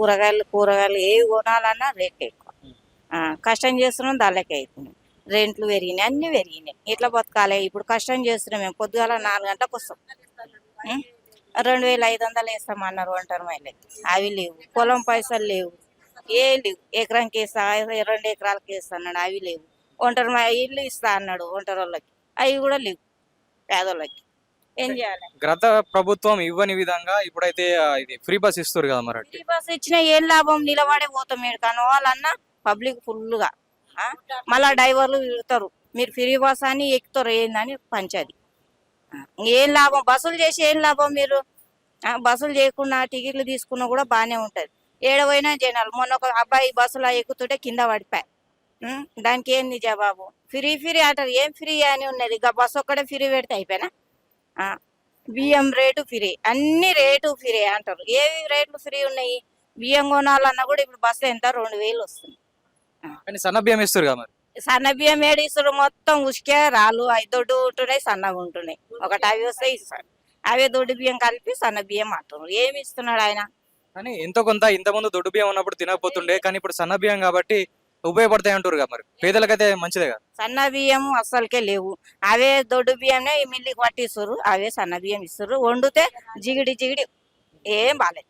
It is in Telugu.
కూరగాయలు ఏవి కొనాలన్నా రేట్ ఎక్కువ. కష్టం చేస్తున్నాం దాళ్ళకే అవుతున్నాం. రెంట్లు పెరిగినాయి, అన్ని పెరిగినాయి. ఇట్లా బతకాలి. ఇప్పుడు కష్టం చేస్తున్నాం. మేము పొద్దుగాల 4 గంటలకు వస్తాం. 2500 వేస్తామన్నారు ఒంటరి మహిళకి. అవి లేవు. పొలం పైసలు లేవు, ఏ లేవు. ఎకరానికి వేస్తా, 2 ఎకరాలకి వేస్తా అన్నాడు, అవి లేవు. ఇల్లు ఇస్తా అన్నాడు ఒంటరి వాళ్ళకి, అవి కూడా లేవు పేదోళ్ళకి. ఏం చేయాలి? గత ప్రభుత్వం ఇవ్వని విధంగా ఇప్పుడైతే ఇది ఫ్రీ బస్ ఇస్తారు కదా మరి. ఫ్రీ బస్ ఇచ్చినా ఏం లాభం? నిలబడే పోతాం. మీరు కనవాలన్నా పబ్లిక్ ఫుల్గా. మళ్ళా డ్రైవర్లు తిడతారు, మీరు ఫ్రీ బస్ అని ఎక్కుతారు ఏందని పంచాది. ఏం లాభం? బస్సులు చేసి ఏం లాభం? మీరు బస్సులు చేయకుండా టికెట్లు తీసుకున్నా కూడా బాగానే ఉంటది. ఏడవైనా జనాలు. మొన్న ఒక అబ్బాయి బస్సులో ఎక్కుతుంటే కింద పడిపోయి. దానికి ఏంది జవాబు? ఫ్రీ అంటారు. ఏం ఫ్రీ అని ఉన్నది? బస్సు ఒక్కడే ఫ్రీ పెడితే అయిపోయినా? బియ్యం రేటు ఫ్రీ, అన్ని రేటు ఫ్రీ అంటారు. ఏవి రేట్లు ఫ్రీ ఉన్నాయి? బియ్యం కొనాలన్నా కూడా ఇప్పుడు బస్సు ఎంత 2000 వస్తుంది. కానీ సన్న బియ్యం ఇస్తారు కదా మరి. సన్న బియ్యం ఏడిస్తారు? మొత్తం ఉసుకే రాళ్ళు, అవి దొడ్డు ఉంటున్నాయి, సన్నగా ఉంటున్నాయి. ఒకటి అవి వస్తే ఇస్తాడు, అవే దొడ్డు బియ్యం కలిపి సన్న బియ్యం అంటున్నారు. ఏమి ఇస్తున్నాడు ఆయన? కానీ ఎంతో కొంత ఇంతకుముందు దొడ్డు బియ్యం ఉన్నప్పుడు తినకపోతుండే, కానీ ఇప్పుడు సన్న బియ్యం కాబట్టి ఉపయోగపడతాయి అంటారు కదా మరి. పేదలకైతే మంచిదే కదా. సన్న బియ్యం అస్సలకే లేవు. అవే దొడ్డు బియ్యమే మిల్లికి పట్టిస్తారు, అవే సన్న బియ్యం ఇస్తారు. వండితే జిగిడి జిగిడి, ఏం బాలేదు.